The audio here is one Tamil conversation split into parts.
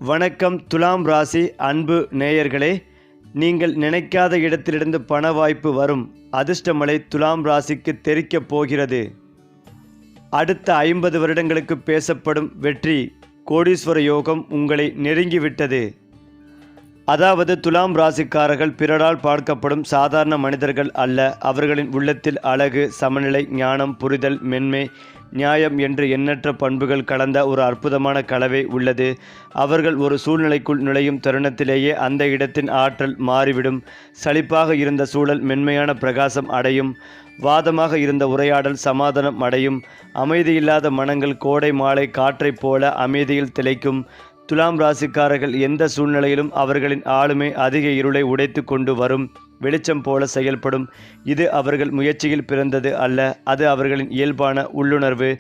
வணக்கம் துலாம் ராசி அன்பு நேயர்களே, நீங்கள் நினைக்காத இடத்திலிருந்து பண வாய்ப்பு வரும். அதிர்ஷ்டமலை துலாம் ராசிக்கு தெறிக்கப் போகிறது. அடுத்த 50 வருடங்களுக்கு பேசப்படும் வெற்றி கோடீஸ்வர யோகம் உங்களை நெருங்கிவிட்டது. அதாவது துலாம் ராசிக்காரர்கள் பிறரால் பார்க்கப்படும் சாதாரண மனிதர்கள் அல்ல. அவர்களின் உள்ளத்தில் அழகு, சமநிலை, ஞானம், புரிதல், மென்மை, நியாயம் என்று எண்ணற்ற பண்புகள் கலந்த ஒரு அற்புதமான கலவை உள்ளது. அவர்கள் ஒரு சூழ்நிலைக்குள் நுழையும் தருணத்திலேயே அந்த இடத்தின் ஆற்றல் மாறிவிடும். சலிப்பாக இருந்த சூழல் மென்மையான பிரகாசம் அடையும். வாதமாக இருந்த உரையாடல் சமாதானம் அடையும். அமைதியில்லாத மனங்கள் கோடை மாலை காற்றைப் போல அமைதியில் திளைக்கும். துலாம் ராசிக்காரர்கள் எந்த சூழ்நிலையிலும் அவர்களின் ஆளுமை அதிக இருளை உடைத்து கொண்டு வரும் வெளிச்சம் போல செயல்படும். இது அவர்கள் முயற்சியில் பிறந்தது அல்ல, அது அவர்களின் இயல்பான உள்ளுணர்வு.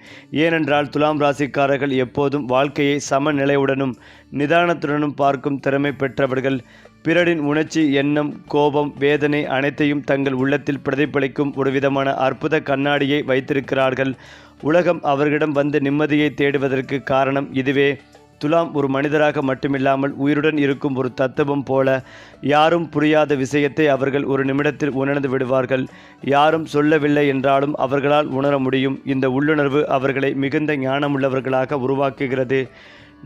ஏனென்றால் துலாம் ராசிக்காரர்கள் எப்போதும் வாழ்க்கையை சமநிலையுடனும் நிதானத்துடனும் பார்க்கும் திறமை பெற்றவர்கள். பிறரின் உணர்ச்சி, எண்ணம், கோபம், வேதனை அனைத்தையும் தங்கள் உள்ளத்தில் பிரதிபலிக்கும் ஒரு விதமான அற்புத கண்ணாடியை வைத்திருக்கிறார்கள். உலகம் அவர்களிடம் வந்து நிம்மதியை தேடுவதற்கு காரணம் இதுவே. துலாம் ஒரு மனிதராக மட்டுமில்லாமல் உயிருடன் இருக்கும் ஒரு தத்துவம் போல. யாரும் புரியாத விஷயத்தை அவர்கள் ஒரு நிமிடத்தில் உணர்ந்து விடுவார்கள். யாரும் சொல்லவில்லை என்றாலும் அவர்களால் உணர முடியும். இந்த உள்ளுணர்வு அவர்களை மிகுந்த ஞானமுள்ளவர்களாக உருவாக்குகிறது.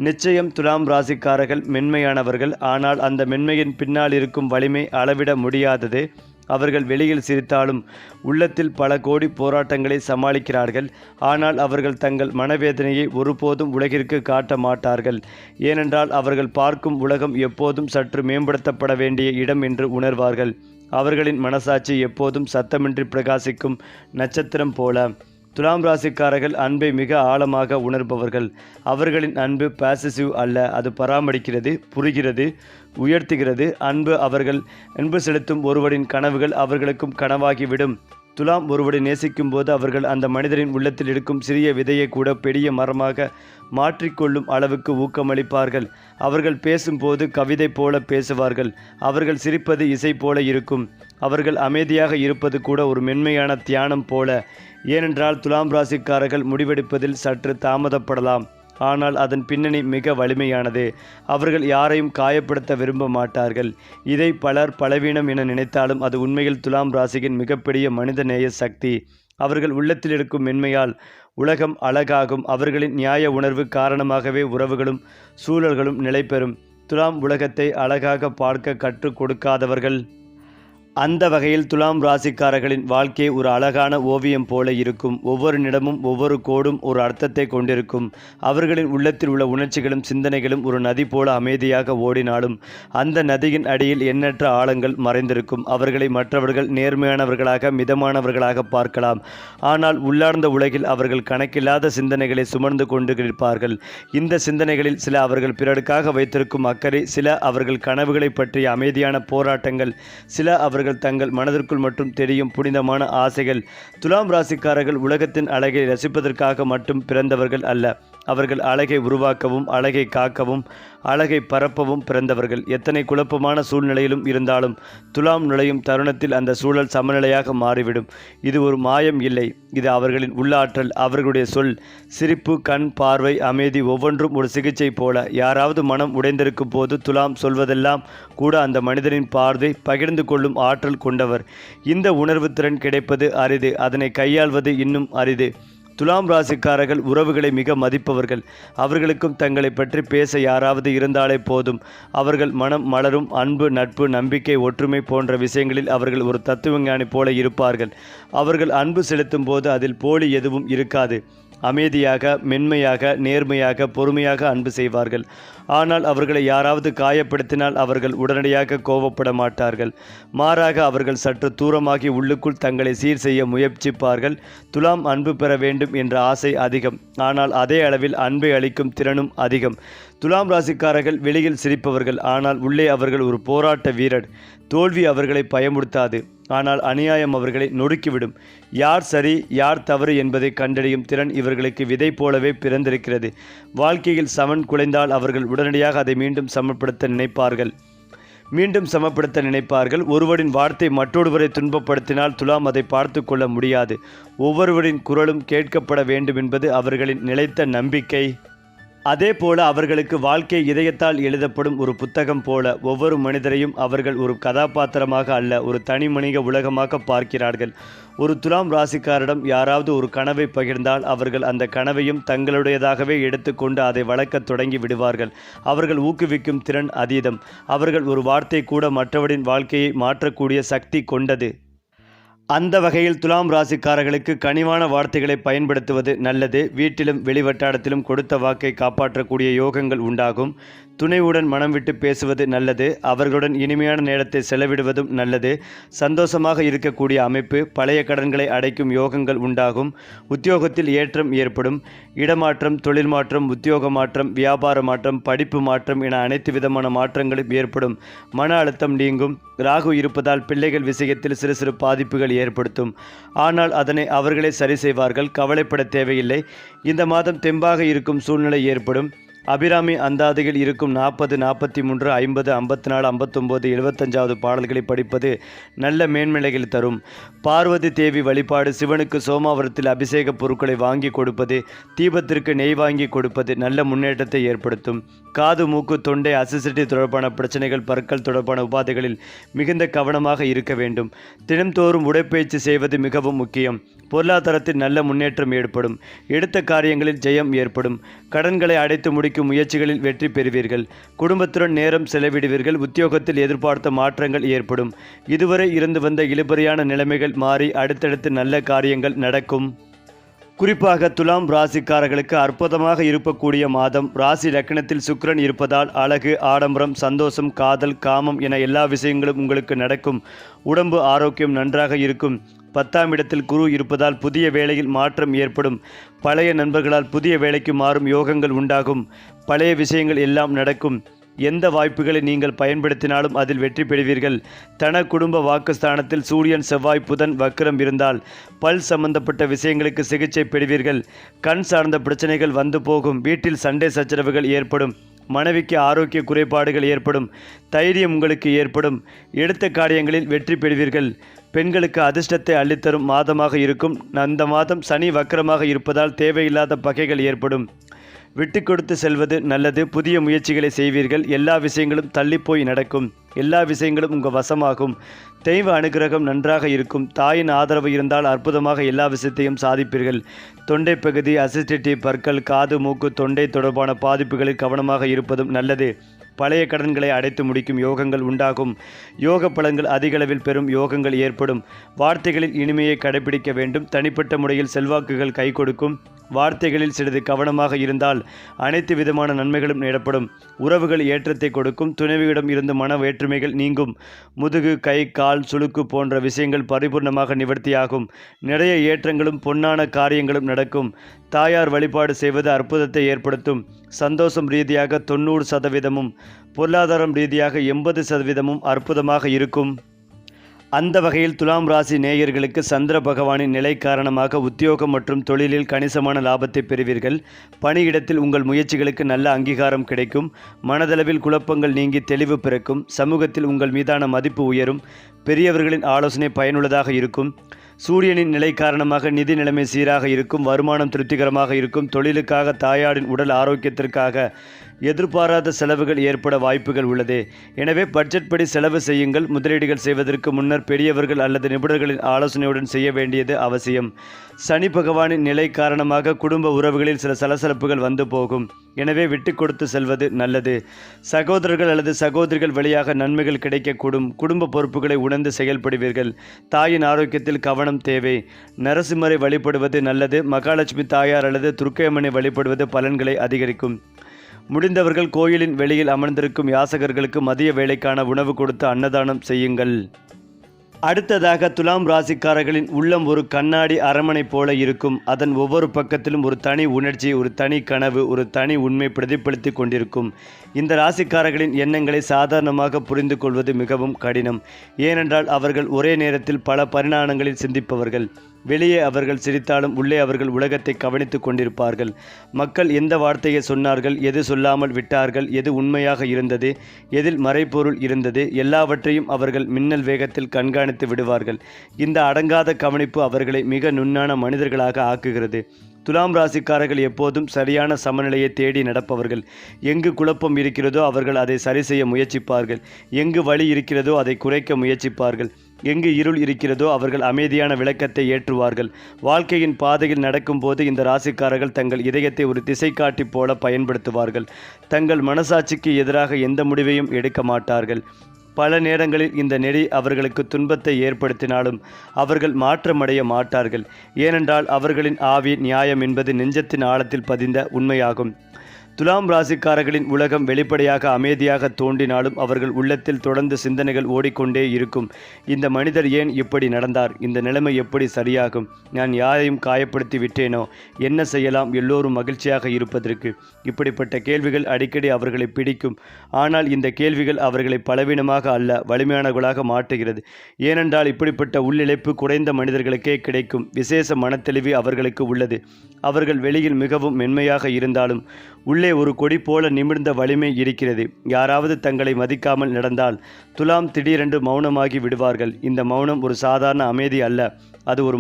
நிச்சயம் துலாம் ராசிக்காரர்கள் மென்மையானவர்கள். ஆனால் அந்த மென்மையின் பின்னால் இருக்கும் வலிமை அளவிட முடியாதது. அவர்கள் வெளியில் சிரித்தாலும் உள்ளத்தில் பல கோடி போராட்டங்களை சமாளிக்கிறார்கள். ஆனால் அவர்கள் தங்கள் மனவேதனையை ஒருபோதும் உலகிற்கு காட்ட மாட்டார்கள். ஏனென்றால் அவர்கள் பார்க்கும் உலகம் எப்போதும் சற்று மேம்படுத்தப்பட வேண்டிய இடம் என்று உணர்வார்கள். அவர்களின் மனசாட்சி எப்போதும் சத்தமின்றி பிரகாசிக்கும் நட்சத்திரம் போல. துலாம் ராசிக்காரர்கள் அன்பை மிக ஆழமாக உணர்பவர்கள். அவர்களின் அன்பு பாசிசிவ் அல்ல, அது பராமரிக்கிறது, புரிகிறது, உயர்த்துகிறது. அன்பு செலுத்தும் ஒருவரின் கனவுகள் அவர்களுக்கும் கனவாகிவிடும். துலாம் ஒருவரை நேசிக்கும் போது அவர்கள் அந்த மனிதரின் உள்ளத்தில் இருக்கும் சிறிய விதையை கூட பெரிய மரமாக மாற்றிக்கொள்ளும் அளவுக்கு ஊக்கமளிப்பார்கள். அவர்கள் பேசும்போது கவிதை போல பேசுவார்கள். அவர்கள் சிரிப்பது இசை போல இருக்கும். அவர்கள் அமைதியாக இருப்பது கூட ஒரு மென்மையான தியானம் போல. ஏனென்றால் துலாம் ராசிக்காரர்கள் முடிவெடுப்பதில் சற்று தாமதப்படலாம், ஆனால் அதன் பின்னணி மிக வலிமையானது. அவர்கள் யாரையும் காயப்படுத்த விரும்ப மாட்டார்கள். இதை பலர் பலவீனம் என நினைத்தாலும் அது உண்மையில் துலாம் ராசியின் மிகப்பெரிய மனிதநேய சக்தி. அவர்கள் உள்ளத்தில் இருக்கும் மென்மையால் உலகம் அழகாகும். அவர்களின் நியாய உணர்வு காரணமாகவே உறவுகளும் சூழல்களும் நிலை பெறும். துலாம் உலகத்தை அழகாக பார்க்க கற்றுக் கொடுக்காதவர்கள். அந்த வகையில் துலாம் ராசிக்காரர்களின் வாழ்க்கை ஒரு அழகான ஓவியம் போல இருக்கும். ஒவ்வொரு நிலமும் ஒவ்வொரு கோடும் ஒரு அர்த்தத்தை கொண்டிருக்கும். அவர்களின் உள்ளத்தில் உள்ள உணர்ச்சிகளும் சிந்தனைகளும் ஒரு நதி போல அமைதியாக ஓடினாலும் அந்த நதியின் அடியில் எண்ணற்ற ஆழங்கள் மறைந்திருக்கும். அவர்களை மற்றவர்கள் நேர்மையானவர்களாக, மிதமானவர்களாக பார்க்கலாம். ஆனால் உள்ளார்ந்த உலகில் அவர்கள் கணக்கில்லாத சிந்தனைகளை சுமந்து கொண்டு இருப்பார்கள். இந்த சிந்தனைகளில் சில அவர்கள் பிறருக்காக வைத்திருக்கும் அக்கறை, சில அவர்கள் கனவுகளை பற்றிய அமைதியான போராட்டங்கள், சில அவர்கள் தங்கள் மனதிற்குள் மட்டும் தெரியும் புனிதமான ஆசைகள். துலாம் ராசிக்காரர்கள் உலகத்தின் அழகை ரசிப்பதற்காக மட்டும் பிறந்தவர்கள் அல்ல. அவர்கள் அழகை உருவாக்கவும், அழகை காக்கவும், அழகை பரப்பவும் பிறந்தவர்கள். எத்தனை குழப்பமான சூழ்நிலையிலும் இருந்தாலும் துலாம் நுழையும் தருணத்தில் அந்த சூழல் சமநிலையாக மாறிவிடும். இது ஒரு மாயம் இல்லை, இது அவர்களின் உள்ளாற்றல். அவர்களுடைய சொல், சிரிப்பு, கண் பார்வை, அமைதி ஒவ்வொன்றும் ஒரு சிகிச்சை போல. யாராவது மனம் உடைந்திருக்கும் போது துலாம் சொல்வதெல்லாம் கூட அந்த மனிதனின் பார்வை பகிர்ந்து கொள்ளும் ஆற்றல் கொண்டவர். இந்த உணர்வு திறன் கிடைப்பது அரிது, அதனை கையாள்வது இன்னும் அரிது. துலாம் ராசிக்காரர்கள் உறவுகளை மிக மதிப்பவர்கள். அவர்களுக்கும் தங்களை பற்றி பேச யாராவது இருந்தாலே போதும். அவர்கள் மனம் மலரும். அன்பு, நட்பு, நம்பிக்கை, ஒற்றுமை போன்ற விஷயங்களில் அவர்கள் ஒரு தத்துவஞானி போல இருப்பார்கள். அவர்கள் அன்பு செலுத்தும் போது அதில் போலி எதுவும் இருக்காது. அமைதியாக, மென்மையாக, நேர்மையாக, பொறுமையாக அன்பு செய்வார்கள். ஆனால் அவர்களை யாராவது காயப்படுத்தினால் அவர்கள் உடனடியாக கோபப்பட மாட்டார்கள். மாறாக அவர்கள் சற்று தூரமாகி உள்ளுக்குள் தங்களை சீர் செய்ய முயற்சிப்பார்கள். துலாம் அன்பு பெற வேண்டும் என்ற ஆசை அதிகம், ஆனால் அதே அளவில் அன்பை அளிக்கும் திறனும் அதிகம். துலாம் ராசிக்காரர்கள் வெளியில் சிரிப்பவர்கள், ஆனால் உள்ளே அவர்கள் ஒரு போராட்ட வீரர். தோல்வி அவர்களை பயமுறுத்தாது, ஆனால் அநியாயம் அவர்களை நொறுக்கிவிடும். யார் சரி, யார் தவறு என்பதை கண்டறியும் திறன் இவர்களுக்கு விதை போலவே பிறந்திருக்கிறது. வாழ்க்கையில் சமன் குலைந்தால் அவர்கள் உடனடியாக அதை மீண்டும் சமப்படுத்த நினைப்பார்கள். ஒருவரின் வார்த்தை மற்றொருவரை துன்பப்படுத்தினால் துலாம் அதை பார்த்து கொள்ள முடியாது. ஒவ்வொருவரின் குரலும் கேட்கப்பட வேண்டும் என்பது அவர்களின் நிலைத்த நம்பிக்கை. அதே போல அவர்களுக்கு வாழ்க்கை இதயத்தால் எழுதப்படும் ஒரு புத்தகம் போல ஒவ்வொரு மனிதரையும் அவர்கள் ஒரு கதாபாத்திரமாக அல்ல, ஒரு தனி மனித உலகமாக பார்க்கிறார்கள். ஒரு துலாம் ராசிக்காரிடம் யாராவது ஒரு கனவை பகிர்ந்தால் அவர்கள் அந்த கனவையும் தங்களுடையதாகவே எடுத்துக்கொண்டு அதை வளர்க்கத் தொடங்கி விடுவார்கள். அவர்கள் ஊக்குவிக்கும் திறன் அதீதம். அவர்கள் ஒரு வார்த்தை கூட மற்றவரின் வாழ்க்கையை மாற்றக்கூடிய சக்தி கொண்டது. அந்த வகையில் துலாம் ராசிக்காரர்களுக்கு கனிவான வார்த்தைகளை பயன்படுத்துவது நல்லது. வீட்டிலும் வெளிவட்டாரத்திலும் கொடுத்த வாக்கை காப்பாற்றக்கூடிய யோகங்கள் உண்டாகும். துணைவுடன் மனம் விட்டு பேசுவது நல்லது. அவர்களுடன் இனிமையான நேரத்தை செலவிடுவதும் நல்லது. சந்தோஷமாக இருக்கக்கூடிய அமைப்பு. பழைய கடன்களை அடைக்கும் யோகங்கள் உண்டாகும். உத்தியோகத்தில் ஏற்றம் ஏற்படும். இடமாற்றம், தொழில் மாற்றம், உத்தியோக மாற்றம், வியாபார மாற்றம், படிப்பு மாற்றம் என அனைத்து விதமான மாற்றங்களும் ஏற்படும். மன அழுத்தம் நீங்கும். ராகு இருப்பதால் பிள்ளைகள் விஷயத்தில் சிறு சிறு பாதிப்புகள் ஏற்படுத்தும். ஆனால் அதனை அவர்களே சரி செய்வார்கள். கவலைப்பட தேவையில்லை. இந்த மாதம் தெம்பாக இருக்கும் சூழ்நிலை ஏற்படும். அபிராமி அந்தாதியில் இருக்கும் 40, 43, 50, 54, 59, 75வது பாடல்களை படிப்பது நல்ல மேன்மைகள் தரும். பார்வதி தேவி வழிபாடு. சிவனுக்கு சோமாவரத்தில் அபிஷேக பொருட்களை வாங்கி கொடுப்பது, தீபத்திற்கு நெய் வாங்கி கொடுப்பது நல்ல முன்னேற்றத்தை ஏற்படுத்தும். காது, மூக்கு, தொண்டை, அசிடிட்டி தொடர்பான பிரச்சனைகள், பற்கள் தொடர்பான உபாதைகளில் மிகுந்த கவனமாக இருக்க வேண்டும். தினம்தோறும் உடற்பயிற்சி செய்வது மிகவும் முக்கியம். பொருளாதாரத்தில் நல்ல முன்னேற்றம் ஏற்படும். எடுத்த காரியங்களில் ஜெயம் ஏற்படும். கடன்களை அடைத்து முடிக்கும் முயற்சிகளில் வெற்றி பெறுவீர்கள். குடும்பத்துடன் நேரம் செலவிடுவீர்கள். உத்தியோகத்தில் எதிர்பார்த்த மாற்றங்கள் ஏற்படும். இதுவரை இருந்து வந்த இழுபறியான நிலைமைகள் மாறி அடுத்தடுத்து நல்ல காரியங்கள் நடக்கும். குறிப்பாக துலாம் ராசிக்காரர்களுக்கு அற்புதமாக இருக்கக்கூடிய மாதம். ராசி லக்னத்தில் சுக்கிரன் இருப்பதால் அழகு, ஆடம்பரம், சந்தோஷம், காதல், காமம் என எல்லா விஷயங்களும் உங்களுக்கு நடக்கும். உடம்பு ஆரோக்கியம் நன்றாக இருக்கும். 10ஆம் இடத்தில் குரு இருப்பதால் புதிய வேலையில் மாற்றம் ஏற்படும். பழைய நண்பர்களால் புதிய வேலைக்கு மாறும் யோகங்கள் உண்டாகும். பழைய விஷயங்கள் எல்லாம் நடக்கும். எந்த வாய்ப்புகளை நீங்கள் பயன்படுத்தினாலும் அதில் வெற்றி பெறுவீர்கள். தன குடும்ப வாக்குஸ்தானத்தில் சூரியன், செவ்வாய், புதன் வக்ரம் இருந்தால் பல் சம்பந்தப்பட்ட விஷயங்களுக்கு சிகிச்சை பெறுவீர்கள். கண் சார்ந்த பிரச்சனைகள் வந்து போகும். வீட்டில் சண்டை சச்சரவுகள் ஏற்படும். மனைவிக்கு ஆரோக்கிய குறைபாடுகள் ஏற்படும். தைரியம் உங்களுக்கு ஏற்படும். எடுத்த காரியங்களில் வெற்றி பெறுவீர்கள். பெண்களுக்கு அதிர்ஷ்டத்தை அள்ளித்தரும் மாதமாக இருக்கும். அந்த மாதம் சனி வக்கரமாக இருப்பதால் தேவையில்லாத பகைகள் ஏற்படும். விட்டு கொடுத்து செல்வது நல்லது. புதிய முயற்சிகளை செய்வீர்கள். எல்லா விஷயங்களும் தள்ளிப்போய் நடக்கும். எல்லா விஷயங்களும் உங்கள் வசமாகும். தெய்வ அனுகிரகம் நன்றாக இருக்கும். தாயின் ஆதரவு இருந்தால் அற்புதமாக எல்லா விஷயத்தையும் சாதிப்பீர்கள். தொண்டை பகுதி, அசிடிட்டி, பற்கள், காது, மூக்கு, தொண்டை தொடர்பான பாதிப்புகளில் கவனமாக இருப்பதும் நல்லது. பழைய கடன்களை அடைத்து முடிக்கும் யோகங்கள் உண்டாகும். யோக பலன்கள் அதிகளவில் பெறும் யோகங்கள் ஏற்படும். வார்த்தைகளில் இனிமையை கடைபிடிக்க வேண்டும். தனிப்பட்ட முறையில் செல்வாக்குகள் கை கொடுக்கும். வார்த்தைகளில் சிறிது கவனமாக இருந்தால் அனைத்து விதமான நன்மைகளும் ஏற்படும். உறவுகள் ஏற்றத்தை கொடுக்கும். துணைவியிடம் இருந்து மன வேற்றுமைகள் நீங்கும். முதுகு, கை, கால் சுளுக்கு போன்ற விஷயங்கள் பரிபூர்ணமாக நிவர்த்தியாகும். நிறைய ஏற்றங்களும் பொன்னான காரியங்களும் நடக்கும். தாயார் வழிபாடு செய்வது அற்புதத்தை ஏற்படுத்தும். சந்தோஷம் ரீதியாக 90%, பொருளாதாரம் ரீதியாக 80% அற்புதமாக இருக்கும். அந்த வகையில் துலாம் ராசி நேயர்களுக்கு சந்திர பகவானின் நிலை காரணமாக உத்தியோகம் மற்றும் தொழிலில் கணிசமான லாபத்தை பெறுவீர்கள். பணியிடத்தில் உங்கள் முயற்சிகளுக்கு நல்ல அங்கீகாரம் கிடைக்கும். மனதளவில் குழப்பங்கள் நீங்கி தெளிவு பிறக்கும். சமூகத்தில் உங்கள் மீதான மதிப்பு உயரும். பெரியவர்களின் ஆலோசனை பயனுள்ளதாக இருக்கும். சூரியனின் நிலை காரணமாக நிதி நிலைமை சீராக இருக்கும். வருமானம் திருப்திகரமாக இருக்கும். தொழிலுக்காக, தாயாரின் உடல் ஆரோக்கியத்திற்காக எதிர்பாராத செலவுகள் ஏற்பட வாய்ப்புகள் உள்ளது. எனவே பட்ஜெட் படி செலவு செய்யுங்கள். முதலீடுகள் செய்வதற்கு முன்னர் பெரியவர்கள் அல்லது நிபுணர்களின் ஆலோசனையுடன் செய்ய வேண்டியது அவசியம். சனி பகவானின் நிலை காரணமாக குடும்ப உறவுகளில் சில சலசலப்புகள் வந்து போகும். எனவே விட்டு கொடுத்து செல்வது நல்லது. சகோதரர்கள் அல்லது சகோதரிகள் வழியாக நன்மைகள் கிடைக்கக்கூடும். குடும்ப பொறுப்புகளை உணர்ந்து செயல்படுவீர்கள். தாயின் ஆரோக்கியத்தில் கவனம் தேவை. நரசிம்மரை வழிபடுவது நல்லது. மகாலட்சுமி தாயார் அல்லது துர்க்கையம்மனை வழிபடுவது பலன்களை அதிகரிக்கும். முடிந்தவர்கள் கோயிலின் வெளியில் அமர்ந்திருக்கும் யாசகர்களுக்கு மதிய வேளைக்கான உணவு கொடுத்து அன்னதானம் செய்யுங்கள். அடுத்ததாக துலாம் ராசிக்காரர்களின் உள்ளம் ஒரு கண்ணாடி அரண்மனை போல இருக்கும். அதன் ஒவ்வொரு பக்கத்திலும் ஒரு தனி உணர்ச்சி, ஒரு தனி கனவு, ஒரு தனி உண்மை பிரதிபலித்து கொண்டிருக்கும். இந்த ராசிக்காரர்களின் எண்ணங்களை சாதாரணமாக புரிந்து கொள்வது மிகவும் கடினம். ஏனென்றால் அவர்கள் ஒரே நேரத்தில் பல பரிணாமங்களில் சிந்திப்பவர்கள். வெளியே அவர்கள் சிரித்தாலும் உள்ளே அவர்கள் உலகத்தை கவனித்து கொண்டிருப்பார்கள். மக்கள் எந்த வார்த்தையை சொன்னார்கள், எது சொல்லாமல் விட்டார்கள், எது உண்மையாக இருந்தது, எதில் மறைபொருள் இருந்தது, எல்லாவற்றையும் அவர்கள் மின்னல் வேகத்தில் கண்காணித்து விடுவார்கள். இந்த அடங்காத கவனிப்பு அவர்களை மிக நுண்ணான மனிதர்களாக ஆக்குகிறது. துலாம் ராசிக்காரர்கள் எப்போதும் சரியான சமநிலையை தேடி நடப்பவர்கள். எங்கு குழப்பம் இருக்கிறதோ அவர்கள் அதை சரி செய்ய முயற்சிப்பார்கள். எங்கு வலி இருக்கிறதோ அதை குறைக்க முயற்சிப்பார்கள். எங்கு இருள் இருக்கிறதோ அவர்கள் அமைதியான விளக்கத்தை ஏற்றுவார்கள். வாழ்க்கையின் பாதையில் நடக்கும்போது இந்த ராசிக்காரர்கள் தங்கள் இதயத்தை ஒரு திசை காட்டி போல பயன்படுத்துவார்கள். தங்கள் மனசாட்சிக்கு எதிராக எந்த முடிவையும் எடுக்க மாட்டார்கள். பல நேரங்களில் இந்த நெறி அவர்களுக்கு துன்பத்தை ஏற்படுத்தினாலும் அவர்கள் மாற்றமடைய மாட்டார்கள். ஏனென்றால் அவர்களின் ஆவி நியாயம் என்பது நெஞ்சத்தின் ஆழத்தில் பதிந்த உண்மையாகும். துலாம் ராசிக்காரர்களின் உலகம் வெளிப்படையாக அமைதியாக தோன்றினாலும் அவர்கள் உள்ளத்தில் தொடர்ந்து சிந்தனைகள் ஓடிக்கொண்டே இருக்கும். இந்த மனிதர் ஏன் இப்படி நடந்தார்? இந்த நிலைமை எப்படி சரியாகும்? நான் யாரையும் காயப்படுத்தி விட்டேனோ? என்ன செய்யலாம் எல்லோரும் மகிழ்ச்சியாக இருப்பதற்கு? இப்படிப்பட்ட கேள்விகள் அடிக்கடி அவர்களை பிடிக்கும். ஆனால் இந்த கேள்விகள் அவர்களை பலவீனமாக அல்ல, வலிமையானவர்களாக மாற்றுகிறது. ஏனென்றால் இப்படிப்பட்ட உள்ளிழைப்பு குறைந்த மனிதர்களுக்கே கிடைக்கும். விசேஷ மனத்தெளிவு அவர்களுக்கு உள்ளது. அவர்கள் வெளியில் மிகவும் மென்மையாக இருந்தாலும் உள்ளே ஒரு கொடி போல நிமிர்ந்த வலிமை இருக்கிறது. யாராவது தங்களை மதிக்காமல் நடந்தால் துலாம் திடீரென்று மௌனமாகி விடுவார்கள். இந்த மௌனம் ஒரு சாதாரண அமைதி அல்ல, அது ஒரு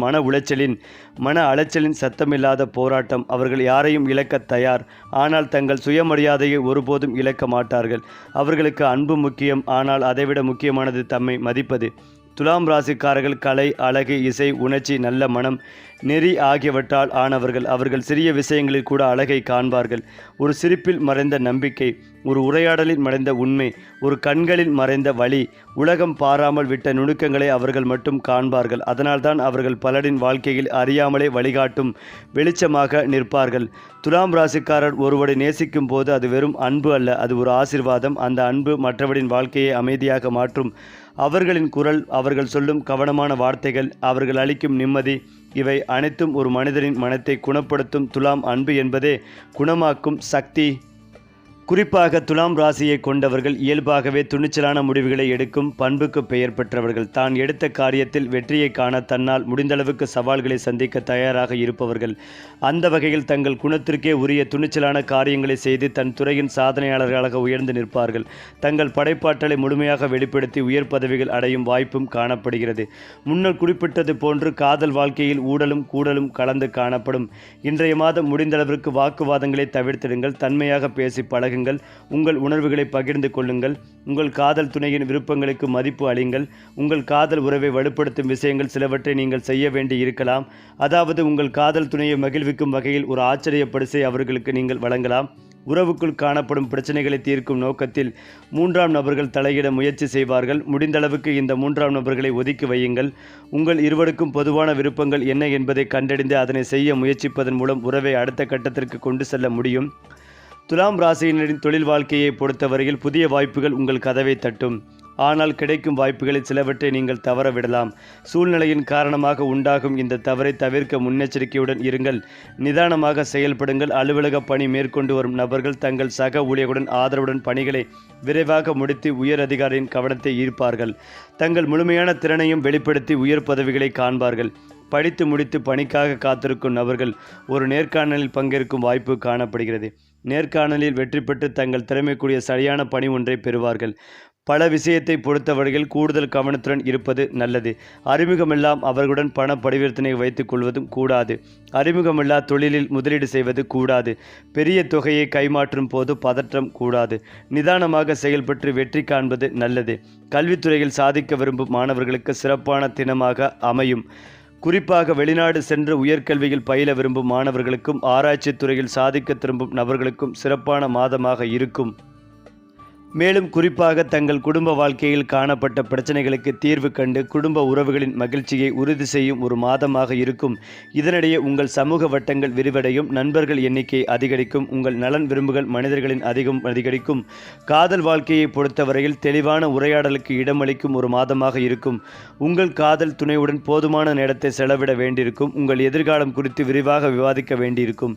மன அலைச்சலின் சத்தமில்லாத போராட்டம். அவர்கள் யாரையும் இழக்க தயார், ஆனால் தங்கள் சுயமரியாதையை ஒருபோதும் இழக்க மாட்டார்கள். அவர்களுக்கு அன்பு முக்கியம், ஆனால் அதைவிட முக்கியமானது தம்மை மதிப்பது. துலாம் ராசிக்காரர்கள் கலை, அழகு, இசை, உணர்ச்சி, நல்ல மனம், நெறி ஆகியவற்றால் ஆனவர்கள். அவர்கள் சிறிய விஷயங்களில் கூட அழகை காண்பார்கள். ஒரு சிரிப்பில் மறைந்த நம்பிக்கை, ஒரு உரையாடலில் மறைந்த உண்மை, ஒரு கண்களில் மறைந்த வழி, உலகம் பாராமல் விட்ட நுணுக்கங்களை அவர்கள் மட்டும் காண்பார்கள். அதனால்தான் அவர்கள் பலரின் வாழ்க்கையில் அறியாமலே வழிகாட்டும் வெளிச்சமாக நிற்பார்கள். துலாம் ராசிக்காரர் ஒருவரை நேசிக்கும் போது அது வெறும் அன்பு அல்ல, அது ஒரு ஆசீர்வாதம். அந்த அன்பு மற்றவரின் வாழ்க்கையை அமைதியாக மாற்றும். அவர்களின் குரல், அவர்கள் சொல்லும் கவனமான வார்த்தைகள், அவர்கள் அளிக்கும் நிம்மதி, இவை அனைத்தும் ஒரு மனிதனின் மனத்தை குணப்படுத்தும். துலாம் அன்பு என்பதே குணமாக்கும் சக்தி. குறிப்பாக துலாம் ராசியை கொண்டவர்கள் இயல்பாகவே துணிச்சலான முடிவுகளை எடுக்கும் பண்புக்கு பெயர் பெற்றவர்கள். தான் எடுத்த காரியத்தில் வெற்றியை காண தன்னால் முடிந்தளவுக்கு சவால்களை சந்திக்க தயாராக இருப்பவர்கள். அந்த வகையில் தங்கள் குணத்திற்கே உரிய துணிச்சலான காரியங்களை செய்து தன் துறையின் சாதனையாளர்களாக உயர்ந்து நிற்பார்கள். தங்கள் படைப்பாற்றலை முழுமையாக வெளிப்படுத்தி உயர் பதவிகள் அடையும் வாய்ப்பும் காணப்படுகிறது. முன்னர் குறிப்பிட்டது போன்று காதல் வாழ்க்கையில் ஊடலும் கூடலும் கலந்து காணப்படும். இன்றைய மாதம் முடிந்தளவிற்கு வாக்குவாதங்களை தவிர்த்திடுங்கள். தன்மையாக பேசி பழகுங்கள். உங்கள் உணர்வுகளை பகிர்ந்து கொள்ளுங்கள். உங்கள் காதல் துணையின் விருப்பங்களுக்கு மதிப்பு அளியுங்கள். உங்கள் காதல் உறவை வலுப்படுத்தும் விஷயங்கள் சிலவற்றை நீங்கள் செய்ய வேண்டி இருக்கலாம். அதாவது உங்கள் காதல் துணையை மகிழ்விக்கும் வகையில் ஒரு ஆச்சரிய பரிசை அவர்களுக்கு நீங்கள் வழங்கலாம். உறவுக்குள் காணப்படும் பிரச்சனைகளை தீர்க்கும் நோக்கத்தில் மூன்றாம் நபர்கள் தலையிட முயற்சி செய்வார்கள். முடிந்தளவுக்கு இந்த மூன்றாம் நபர்களை ஒதுக்கி வையுங்கள். உங்கள் இருவருக்கும் பொதுவான விருப்பங்கள் என்ன என்பதை கண்டறிந்து அதனை செய்ய முயற்சிப்பதன் மூலம் உறவை அடுத்த கட்டத்திற்கு கொண்டு செல்ல முடியும். துலாம் ராசியினரின் தொழில் வாழ்க்கையை பொறுத்தவரையில் புதிய வாய்ப்புகள் உங்கள் கதவை தட்டும். ஆனால் கிடைக்கும் வாய்ப்புகளில் சிலவற்றை நீங்கள் தவற விடலாம். சூழ்நிலையின் காரணமாக உண்டாகும் இந்த தவறை தவிர்க்க முன்னெச்சரிக்கையுடன் இருங்கள். நிதானமாக செயல்படுங்கள். அலுவலக பணி மேற்கொண்டு வரும் நபர்கள் தங்கள் சக ஊழியர்களுடன் ஆதரவுடன் பணிகளை விரைவாக முடித்து உயர் அதிகாரியின் கவனத்தை ஈர்ப்பார்கள். தங்கள் முழுமையான திறனையும் வெளிப்படுத்தி உயர் பதவிகளை காண்பார்கள். படித்து முடித்து பணிக்காக காத்திருக்கும் நபர்கள் ஒரு நேர்காணலில் பங்கேற்கும் வாய்ப்பு காணப்படுகிறது. நேர்காணலில் வெற்றி பெற்று தங்கள் திறமைக்குரிய சரியான பணி ஒன்றை பெறுவார்கள். பல விஷயத்தை பொறுத்தவரையில் கூடுதல் கவனத்துடன் இருப்பது நல்லது. அறிமுகமெல்லாம் அவர்களுடன் பண பரிவர்த்தனை வைத்துக் கொள்வதும் கூடாது. அறிமுகமில்லா தொழிலில் முதலீடு செய்வது கூடாது. பெரிய தொகையை கைமாற்றும் போது பதற்றம் கூடாது. நிதானமாக செயல்பட்டு வெற்றி காண்பது நல்லது. கல்வித்துறையில் சாதிக்க விரும்பும் மாணவர்களுக்கு சிறப்பான தினமாக அமையும். குறிப்பாக வெளிநாடு சென்று உயர்கல்வியில் பயில விரும்பும் மாணவர்களுக்கும் ஆராய்ச்சி துறையில் சாதிக்க திரும்பும் நபர்களுக்கும் சிறப்பான மாதமாக இருக்கும். மேலும் குறிப்பாக தங்கள் குடும்ப வாழ்க்கையில் காணப்பட்ட பிரச்சனைகளுக்கு தீர்வு கண்டு குடும்ப உறவுகளின் மகிழ்ச்சியை உறுதி செய்யும் ஒரு மாதமாக இருக்கும். இதனிடையே உங்கள் சமூக வட்டங்கள் விரிவடையும். நண்பர்கள் எண்ணிக்கை அதிகரிக்கும். உங்கள் நலன் விரும்புகள் மனிதர்களின் அதிகரிக்கும். காதல் வாழ்க்கையை பொறுத்தவரையில் தெளிவான உரையாடலுக்கு இடமளிக்கும் ஒரு மாதமாக இருக்கும். உங்கள் காதல் துணையுடன் போதுமான நேரத்தை செலவிட வேண்டியிருக்கும். உங்கள் எதிர்காலம் குறித்து விரிவாக விவாதிக்க வேண்டியிருக்கும்.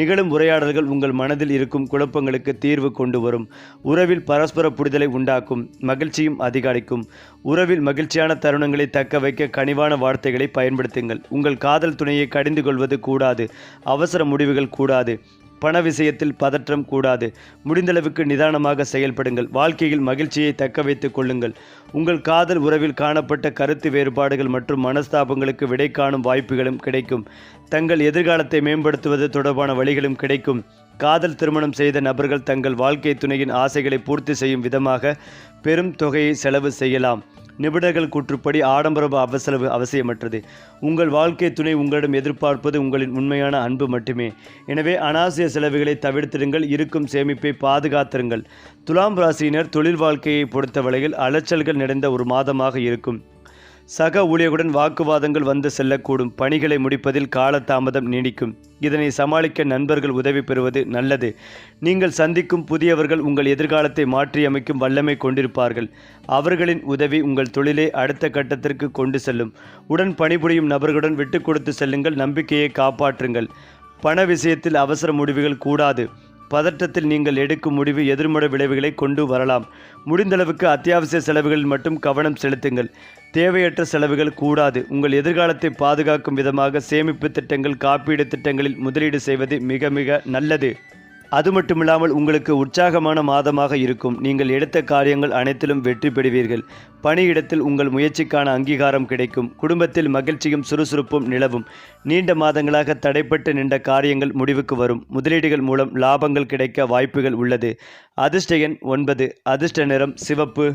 நிகழும் உரையாடல்கள் உங்கள் மனதில் இருக்கும் குழப்பங்களுக்கு தீர்வு கொண்டு வரும். உறவில் பரஸ்பர புரிதலை உண்டாக்கும், மகிழ்ச்சியும் அதிகரிக்கும். உறவில் மகிழ்ச்சியான தருணங்களை தக்க வைக்க கனிவான வார்த்தைகளை பயன்படுத்துங்கள். உங்கள் காதல் துணையை கடிந்து கொள்வது கூடாது. அவசர முடிவுகள் கூடாது. பண விஷயத்தில் பதற்றம் கூடாது. முடிந்தளவுக்கு நிதானமாக செயல்படுங்கள். வாழ்க்கையில் மகிழ்ச்சியை தக்க வைத்துக் கொள்ளுங்கள். உங்கள் காதல் உறவில் காணப்பட்ட கருத்து வேறுபாடுகள் மற்றும் மனஸ்தாபங்களுக்கு விடை காணும் வாய்ப்புகளும் கிடைக்கும். தங்கள் எதிர்காலத்தை மேம்படுத்துவது தொடர்பான வழிகளும் கிடைக்கும். காதல் திருமணம் செய்த நபர்கள் தங்கள் வாழ்க்கை துணையின் ஆசைகளை பூர்த்தி செய்யும் விதமாக பெரும் தொகையை செலவு செய்யலாம். நிபுணர்கள் கூற்றுப்படி ஆடம்பர அவசரவு அவசியமற்றது. உங்கள் வாழ்க்கை துணை உங்களிடம் எதிர்பார்ப்பது உங்களின் உண்மையான அன்பு மட்டுமே. எனவே அனாவசிய செலவுகளை தவிர்த்திடுங்கள். இருக்கும் சேமிப்பை பாதுகாத்திருங்கள். துலாம் ராசியினர் தொழில் வாழ்க்கையை பொறுத்தவரையில் அலைச்சல்கள் நிறைந்த ஒரு மாதமாக இருக்கும். சக ஊழியர்களுடன் வாக்குவாதங்கள் வந்து செல்லக்கூடும். பணிகளை முடிப்பதில் காலதாமதம் நீடிக்கும். இதனை சமாளிக்க நண்பர்கள் உதவி பெறுவது நல்லது. நீங்கள் சந்திக்கும் புதியவர்கள் உங்கள் எதிர்காலத்தை மாற்றியமைக்கும் வல்லமை கொண்டிருப்பார்கள். அவர்களின் உதவி உங்கள் தொழிலை அடுத்த கட்டத்திற்கு கொண்டு செல்லும். உடன் பணிபுரியும் நபர்களுடன் விட்டு கொடுத்து செல்லுங்கள். நம்பிக்கையை காப்பாற்றுங்கள். பண விஷயத்தில் அவசர முடிவுகள் கூடாது. பதற்றத்தில் நீங்கள் எடுக்கும் முடிவு எதிர்மறை விளைவுகளை கொண்டு வரலாம். முடிந்தளவுக்கு அத்தியாவசிய செலவுகளில் மட்டும் கவனம் செலுத்துங்கள். தேவையற்ற செலவுகள் கூடாது. உங்கள் எதிர்காலத்தை பாதுகாக்கும் விதமாக சேமிப்பு திட்டங்கள், காப்பீடு திட்டங்களில் முதலீடு செய்வது மிக மிக நல்லது. அது மட்டுமில்லாமல் உங்களுக்கு உற்சாகமான மாதமாக இருக்கும். நீங்கள் எடுத்த காரியங்கள் அனைத்திலும் வெற்றி பெறுவீர்கள். பணியிடத்தில் உங்கள் முயற்சிக்கான அங்கீகாரம் கிடைக்கும். குடும்பத்தில் மகிழ்ச்சியும் சுறுசுறுப்பும் நிலவும். நீண்ட மாதங்களாக தடைப்பட்டு நின்ற காரியங்கள் முடிவுக்கு வரும். முதலீடுகள் மூலம் லாபங்கள் கிடைக்க வாய்ப்புகள் உள்ளது. அதிர்ஷ்ட எண் 9. அதிர்ஷ்ட நிறம் சிவப்பு.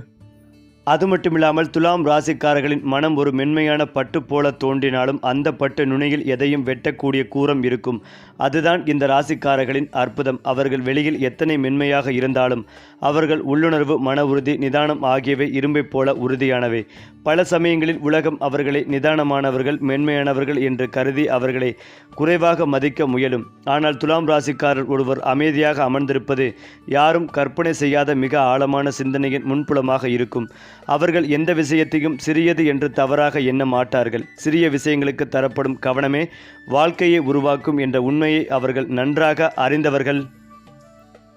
அது மட்டுமில்லாமல் துலாம் ராசிக்காரர்களின் மனம் ஒரு மென்மையான பட்டு போல தோன்றினாலும் அந்த பட்டு நுனியில் எதையும் வெட்டக்கூடிய கூரம் இருக்கும். அதுதான் இந்த ராசிக்காரர்களின் அற்புதம். அவர்கள் வெளியில் எத்தனை மென்மையாக இருந்தாலும் அவர்கள் உள்ளுணர்வு, மன உறுதி, நிதானம் ஆகியவை இரும்பை போல உறுதியானவை. பல சமயங்களில் உலகம் அவர்களை நிதானமானவர்கள், மென்மையானவர்கள் என்று கருதி அவர்களை குறைவாக மதிக்க முயலும். ஆனால் துலாம் ராசிக்காரர் ஒருவர் அமைதியாக அமர்ந்திருப்பது யாரும் கற்பனை செய்யாத மிக ஆழமான சிந்தனையின் முன்புலமாக இருக்கும். அவர்கள் எந்த விஷயத்தையும் சிறியது என்று தவறாக எண்ண மாட்டார்கள். சிறிய விஷயங்களுக்கு தரப்படும் கவனமே வாழ்க்கையை உருவாக்கும் என்ற உண்மையை அவர்கள் நன்றாக அறிந்தவர்கள்.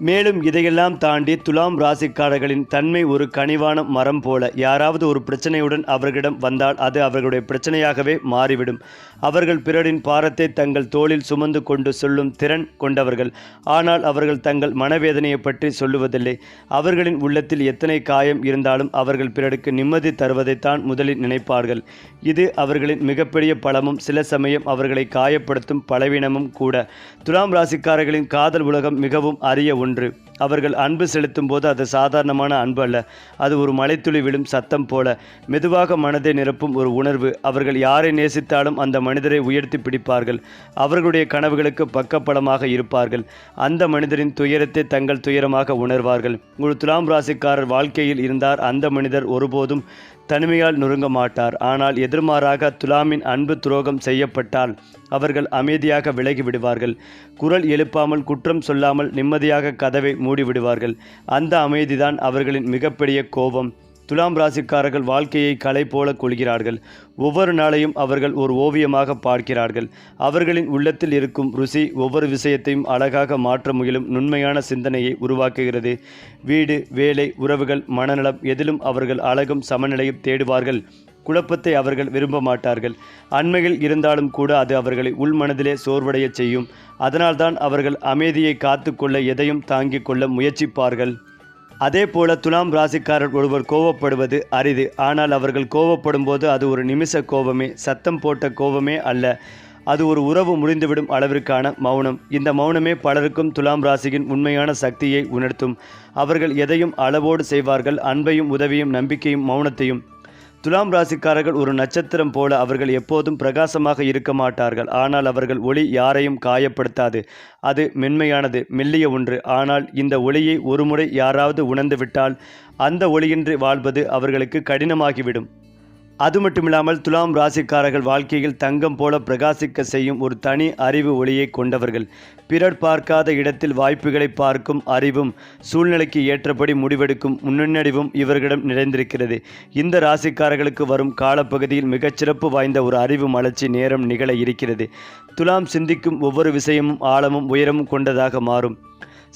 மேலும் இதையெல்லாம் தாண்டி துலாம் ராசிக்காரர்களின் தன்மை ஒரு கனிவான மரம் போல. யாராவது ஒரு பிரச்சனையுடன் அவர்களிடம் வந்தால் அது அவர்களுடைய பிரச்சனையாகவே மாறிவிடும். அவர்கள் பிறரின் பாரத்தை தங்கள் தோளில் சுமந்து கொண்டு சொல்லும் திறன் கொண்டவர்கள். ஆனால் அவர்கள் தங்கள் மனவேதனையை பற்றி சொல்லுவதில்லை. அவர்களின் உள்ளத்தில் எத்தனை காயம் இருந்தாலும் அவர்கள் பிறருக்கு நிம்மதி தருவதைத்தான் முதலில் நினைப்பார்கள். இது அவர்களின் மிகப்பெரிய பலமும் சில சமயம் அவர்களை காயப்படுத்தும் பலவீனமும் கூட. துலாம் ராசிக்காரர்களின் காதல் உலகம் மிகவும் அரிய ஒன்று. அவர்கள் அன்பு செலுத்தும் போது அது சாதாரணமான அன்பு அல்ல. அது ஒரு மலைத்துளி விழும் சத்தம் போல மெதுவாக மனதை நிரப்பும் ஒரு உணர்வு. அவர்கள் யாரை நேசித்தாலும் அந்த மனிதரை உயர்த்தி பிடிப்பார்கள். அவர்களுடைய கனவுகளுக்கு பக்கப்பலமாக இருப்பார்கள். அந்த மனிதரின் துயரத்தை தங்கள் துயரமாக உணர்வார்கள். ஒரு துலாம் ராசிக்காரர் வாழ்க்கையில் இருந்தார். அந்த மனிதர் ஒருபோதும் தனிமையால் நொறுங்க மாட்டார். ஆனால் எதிர்மாறாக துலாமின் அன்பு துரோகம் செய்யப்பட்டால் அவர்கள் அமைதியாக விலகி விடுவார்கள். குரல் எழுப்பாமல், குற்றம் சொல்லாமல் நிம்மதியாக கதவை மூடிவிடுவார்கள். அந்த அமைதிதான் அவர்களின் மிகப்பெரிய கோபம். துலாம் ராசிக்காரர்கள் வாழ்க்கையை கலை போல கொள்கிறார்கள். ஒவ்வொரு நாளையும் அவர்கள் ஒரு ஓவியமாக பார்க்கிறார்கள். அவர்களின் உள்ளத்தில் இருக்கும் ருசி ஒவ்வொரு விஷயத்தையும் அழகாக மாற்ற முயலும் நுண்மையான சிந்தனையை உருவாக்குகிறது. வீடு, வேலை, உறவுகள், மனநலம் எதிலும் அவர்கள் அழகும் சமநிலையும் தேடுவார்கள். குழப்பத்தை அவர்கள் விரும்ப மாட்டார்கள். அண்மையில் இருந்தாலும் கூட அது அவர்களை உள்மனதிலே சோர்வடைய செய்யும். அதனால்தான் அவர்கள் அமைதியை காத்து கொள்ள எதையும் தாங்கிக் கொள்ள முயற்சிப்பார்கள். அதே போல துலாம் ராசிக்காரர் ஒருவர் கோபப்படுவது அரிது. ஆனால் அவர்கள் கோபப்படும் போது அது ஒரு நிமிஷ கோபமே, சத்தம் போட்ட கோபமே அல்ல. அது ஒரு உறவு முறிந்துவிடும் அளவிற்கான மௌனம். இந்த மௌனமே பலருக்கும் துலாம் ராசியின் உண்மையான சக்தியை உணர்த்தும். அவர்கள் எதையும் அளவோடு செய்வார்கள். அன்பையும் உதவியும் நம்பிக்கையும் மௌனத்தையும். துலாம் ராசிக்காரர்கள் ஒரு நட்சத்திரம் போல. அவர்கள் எப்போதும் பிரகாசமாக இருக்க மாட்டார்கள். ஆனால் அவர்கள் ஒளி யாரையும் காயப்படுத்தாது. அது மென்மையானது, மெல்லிய ஒன்று. ஆனால் இந்த ஒளியை ஒருமுறை யாராவது உணர்ந்துவிட்டால் அந்த ஒளியின்றி வாழ்வது அவர்களுக்கு கடினமாகிவிடும். அது மட்டுமில்லாமல் துலாம் ராசிக்காரர்கள் வாழ்க்கையில் தங்கம் போல பிரகாசிக்க செய்யும் ஒரு தனி அறிவு ஒளியை கொண்டவர்கள். பிறர் பார்க்காத இடத்தில் வாய்ப்புகளை பார்க்கும் அறிவும் சூழ்நிலைக்கு ஏற்றபடி முடிவெடுக்கும் முன்னறிவும் இவர்களிடம் நிறைந்திருக்கிறது. இந்த ராசிக்காரர்களுக்கு வரும் காலப்பகுதியில் மிகச்சிறப்பு வாய்ந்த ஒரு அறிவு மலர்ச்சி நேரம் நிகழ இருக்கிறது. துலாம் சிந்திக்கும் ஒவ்வொரு விஷயமும் ஆழமும் உயரமும் கொண்டதாக மாறும்.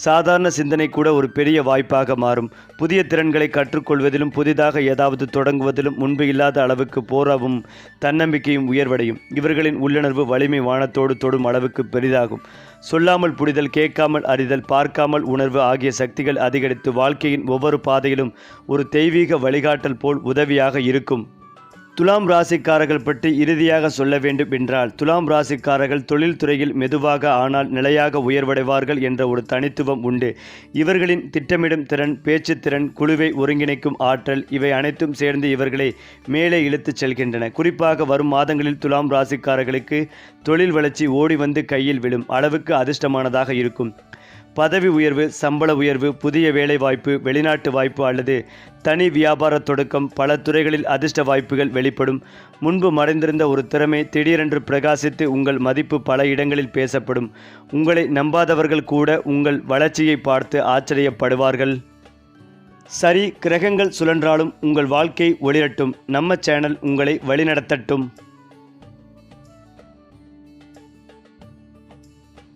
சாதாரண சிந்தனை கூட ஒரு பெரிய வாய்ப்பாக மாறும். புதிய திறன்களை கற்றுக்கொள்வதிலும் புதிதாக ஏதாவது தொடங்குவதிலும் முன்பு இல்லாத அளவுக்கு போராவும் தன்னம்பிக்கையும் உயர்வடையும். இவர்களின் உள்ளுணர்வு வலிமை வானத்தோடு தொடும் அளவுக்கு பெரிதாகும். சொல்லாமல் புரிதல், கேட்காமல் அறிதல், பார்க்காமல் உணர்வு ஆகிய சக்திகள் அதிகரித்து வாழ்க்கையின் ஒவ்வொரு பாதையிலும் ஒரு தெய்வீக வழிகாட்டல் போல் உதவியாக இருக்கும். துலாம் ராசிக்காரர்கள் பற்றி இறுதியாக சொல்ல வேண்டும் என்றால், துலாம் ராசிக்காரர்கள் தொழில்துறையில் மெதுவாக ஆனால் நிலையாக உயர்வடைவார்கள் என்ற ஒரு தனித்துவம் உண்டு. இவர்களின் திட்டமிடும் திறன், பேச்சுத்திறன், குழுவை ஒருங்கிணைக்கும் ஆற்றல் இவை அனைத்தும் சேர்ந்து இவர்களை மேலே இழுத்துச் செல்கின்றன. குறிப்பாக வரும் மாதங்களில் துலாம் ராசிக்காரர்களுக்கு தொழில் வளர்ச்சி ஓடி வந்து கையில் விழும் அளவுக்கு அதிர்ஷ்டமானதாக இருக்கும். பதவி உயர்வு, சம்பள உயர்வு, புதிய வேலை வாய்ப்பு, வெளிநாட்டு வாய்ப்பு அல்லது தனி வியாபார தொடக்கம், பல துறைகளில் அதிர்ஷ்ட வாய்ப்புகள் வெளிப்படும். முன்பு மறைந்திருந்த ஒரு திறமை திடீரென்று பிரகாசித்து உங்கள் மதிப்பு பல இடங்களில் பேசப்படும். உங்களை நம்பாதவர்கள் கூட உங்கள் வளர்ச்சியை பார்த்து ஆச்சரியப்படுவார்கள். சரி, கிரகங்கள் சுழன்றாலும் உங்கள் வாழ்க்கை ஒளிரட்டும். நம்ம சேனல் உங்களை வழிநடத்தட்டும்.